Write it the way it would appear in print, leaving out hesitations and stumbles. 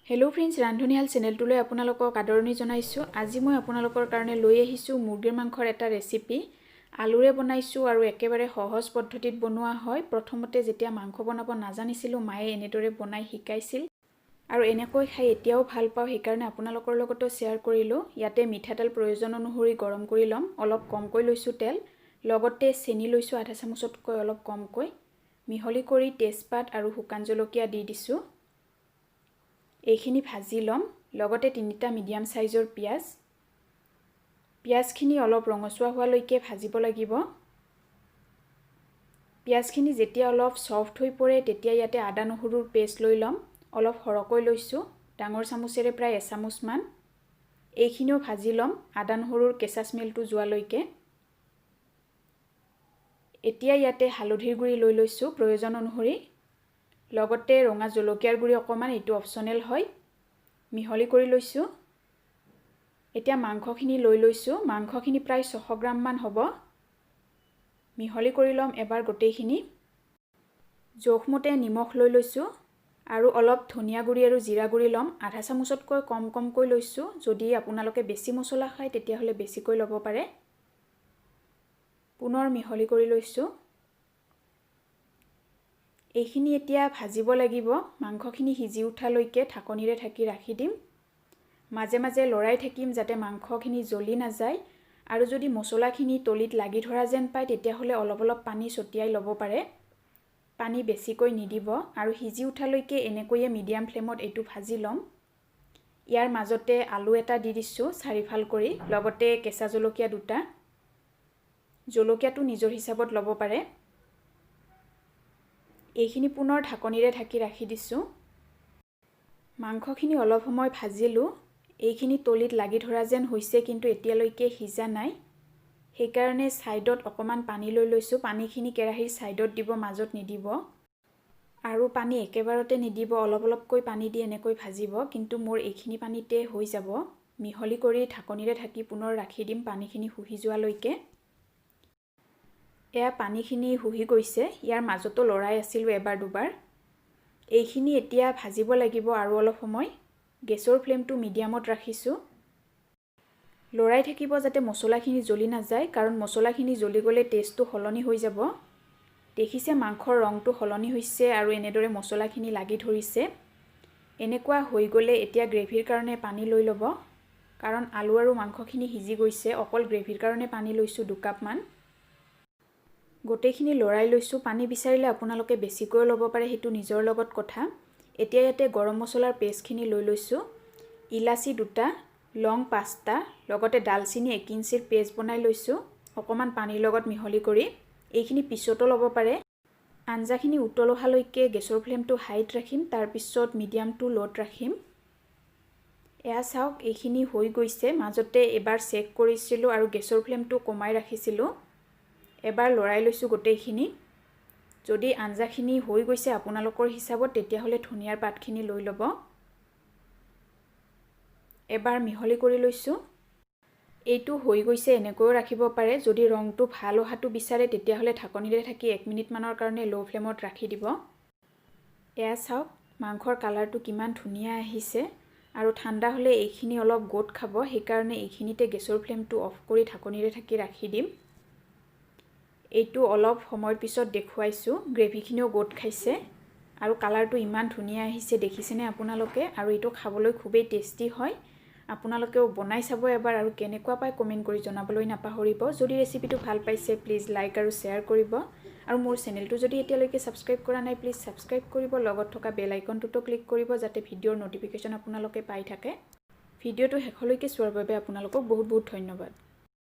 Hello' friends, ৰান্ধনিশাল চেনেলটোলৈ আপোনালোকক আদৰণি জনাইছোঁ। আজি মই আপোনালোকৰ কাৰণে লৈ আহিছোঁ মুৰ্গীৰ মাংসৰ এটা ৰেচিপি। আলুৰে বনাইছোঁ আৰু একেবাৰে সহজ পদ্ধতিত বনোৱা হয়। প্ৰথমতে যেতিয়া মাংস বনাব নাজানিছিলোঁ, মায়ে এনেদৰে বনাই শিকাইছিল আৰু এনেকৈ খাই এতিয়াও ভাল পাওঁ, সেইকাৰণে আপোনালোকৰ লগতো শ্বেয়াৰ কৰিলোঁ। ইয়াতে মিঠাতেল প্ৰয়োজন অনুসৰি গৰম কৰি ল'ম। অলপ কমকৈ লৈছোঁ তেল, লগতে চেনি লৈছোঁ আধা চামুচতকৈ অলপ কমকৈ। মিহলি কৰি তেজপাত আৰু শুকান জলকীয়া দি দিছোঁ। এইখিনি ভাজি ল'ম। লগতে 3টা মিডিয়াম সাইজৰ পিয়াজ। পিয়াজখিনি অলপ ৰঙচুৱা হোৱালৈকে ভাজিব লাগিব। পিয়াজখিনি যেতিয়া অলপ সফট হৈ পৰে তেতিয়া ইয়াতে আদা নহৰুৰ পেষ্ট লৈ ল'ম। অলপ সৰহকৈ লৈছোঁ, ডাঙৰ চামুচেৰে প্ৰায় 1 চামুচমান। এইখিনিও ভাজি ল'ম আদা নহৰুৰ কেঁচা স্মেলটো যোৱালৈকে। এতিয়া ইয়াতে হালধিৰ গুড়ি লৈ লৈছোঁ প্ৰয়োজন অনুসৰি, লগতে ৰঙা জলকীয়াৰ গুড়ি অকণমান, এইটো অপচনেল হয়। মিহলি কৰি লৈছোঁ। এতিয়া মাংসখিনি লৈ লৈছোঁ। মাংসখিনি প্ৰায় 600 গ্ৰাম মান হ'ব। মিহলি কৰি ল'ম এবাৰ গোটেইখিনি। জোখমতে নিমখ লৈ লৈছোঁ আৰু অলপ ধনিয়া গুড়ি আৰু জিৰা গুড়ি ল'ম। আধা চামুচতকৈ কমকৈ লৈছোঁ। যদি আপোনালোকে বেছি মছলা খায় তেতিয়াহ'লে বেছিকৈ ল'ব পাৰে। পুনৰ মিহলি কৰি লৈছোঁ। এইখিনি এতিয়া ভাজিব লাগিব। মাংসখিনি সিজি উঠালৈকে ঢাকনিৰে ঢাকি ৰাখি দিম। মাজে মাজে লৰাই থাকিম যাতে মাংসখিনি জ্বলি নাযায়। আৰু যদি মছলাখিনি তলিত লাগি ধৰা যেন পায় তেতিয়াহ'লে অলপ অলপ পানী ছটিয়াই ল'ব পাৰে। পানী বেছিকৈ নিদিব আৰু সিজি উঠালৈকে এনেকৈয়ে মিডিয়াম ফ্লেমত এইটো ভাজি ল'ম। ইয়াৰ মাজতে আলু এটা দি দিছোঁ 4ফাল কৰি, লগতে কেঁচা জলকীয়া 2টা। জলকীয়াটো নিজৰ হিচাপত ল'ব পাৰে। এইখিনি পুনৰ ঢাকনিৰে ঢাকি ৰাখি দিছোঁ। মাংসখিনি অলপ সময় ভাজিলোঁ। এইখিনি তলিত লাগি ধৰা যেন হৈছে, কিন্তু এতিয়ালৈকে সিজা নাই। সেইকাৰণে ছাইডত অকণমান পানী লৈ লৈছোঁ। পানীখিনি কেৰাহীৰ ছাইডত দিব, মাজত নিদিব। আৰু পানী একেবাৰতে নিদিব, অলপ অলপকৈ পানী দি এনেকৈ ভাজিব। কিন্তু মোৰ এইখিনি পানীতে হৈ যাব। মিহলি কৰি ঢাকনিৰে ঢাকি পুনৰ ৰাখি দিম পানীখিনি শুহি যোৱালৈকে। এয়া পানীখিনি শুহি গৈছে। ইয়াৰ মাজতো লৰাই আছিলোঁ এবাৰ দুবাৰ। এইখিনি এতিয়া ভাজিব লাগিব আৰু অলপ সময়। গেছৰ ফ্লেমটো মিডিয়ামত ৰাখিছোঁ। লৰাই থাকিব যাতে মছলাখিনি জ্বলি নাযায়, কাৰণ মছলাখিনি জ্বলি গ'লে টেষ্টটো সলনি হৈ যাব। দেখিছে মাংসৰ ৰংটো সলনি হৈছে আৰু এনেদৰে মছলাখিনি লাগি ধৰিছে। এনেকুৱা হৈ গ'লে এতিয়া গ্ৰেভিৰ কাৰণে পানী লৈ ল'ব, কাৰণ আলু আৰু মাংসখিনি সিজি গৈছে। অকল গ্ৰেভিৰ কাৰণে পানী লৈছোঁ 2 কাপমান। গোটেইখিনি লৰাই লৈছোঁ। পানী বিচাৰিলে আপোনালোকে বেছিকৈ ল'ব পাৰে, সেইটো নিজৰ লগত কথা। এতিয়া ইয়াতে গৰম মছলাৰ পেষ্টখিনি লৈ লৈছোঁ। ইলাচি 2টা, লং 5টা, লগতে ডালচিনি 1 ইঞ্চিৰ পেষ্ট বনাই লৈছোঁ অকণমান পানীৰ লগত মিহলি কৰি। এইখিনি পিছতো ল'ব পাৰে। আঞ্জাখিনি উতল অহালৈকে গেছৰ ফ্লেমটো হাইত ৰাখিম, তাৰপিছত মিডিয়াম টু ল'ত ৰাখিম। এয়া চাওক, এইখিনি হৈ গৈছে। মাজতে এবাৰ চেক কৰিছিলোঁ আৰু গেছৰ ফ্লেমটো কমাই ৰাখিছিলোঁ। এবাৰ লৰাই লৈছোঁ গোটেইখিনি। যদি আঞ্জাখিনি হৈ গৈছে আপোনালোকৰ হিচাপত, তেতিয়াহ'লে ধনিয়াৰ পাতখিনি লৈ ল'ব। এবাৰ মিহলি কৰি লৈছোঁ। এইটো হৈ গৈছে, এনেকৈও ৰাখিব পাৰে। যদি ৰংটো ভাল অহাটো বিচাৰে তেতিয়াহ'লে ঢাকনিৰে ঢাকি 1 মিনিটমানৰ কাৰণে ল' ফ্লেমত ৰাখি দিব। এয়া চাওক, মাংসৰ কালাৰটো কিমান ধুনীয়া আহিছে। আৰু ঠাণ্ডা হ'লে এইখিনি অলপ গোট খাব, সেইকাৰণে এইখিনিতে গেছৰ ফ্লেমটো অফ কৰি ঢাকনিৰে ঢাকি ৰাখি দিম। এইটো অলপ সময়ৰ পিছত দেখুৱাইছোঁ। গ্ৰেভিখিনিও গোট খাইছে আৰু কালাৰটো ইমান ধুনীয়া আহিছে, দেখিছেনে আপোনালোকে? আৰু এইটো খাবলৈ খুবেই টেষ্টি হয়। আপোনালোকেও বনাই চাব এবাৰ আৰু কেনেকুৱা পায় কমেণ্ট কৰি জনাবলৈ নাপাহৰিব। যদি ৰেচিপিটো ভাল পাইছে প্লিজ লাইক আৰু শ্বেয়াৰ কৰিব। আৰু মোৰ চেনেলটো যদি এতিয়ালৈকে ছাবস্ক্ৰাইব কৰা নাই প্লিজ ছাবস্ক্ৰাইব কৰিব। লগত থকা বেল আইকনটোতো ক্লিক কৰিব যাতে ভিডিঅ'ৰ ন'টিফিকেশ্যন আপোনালোকে পাই থাকে। ভিডিঅ'টো শেষলৈকে চোৱাৰ বাবে আপোনালোকক বহুত বহুত ধন্যবাদ।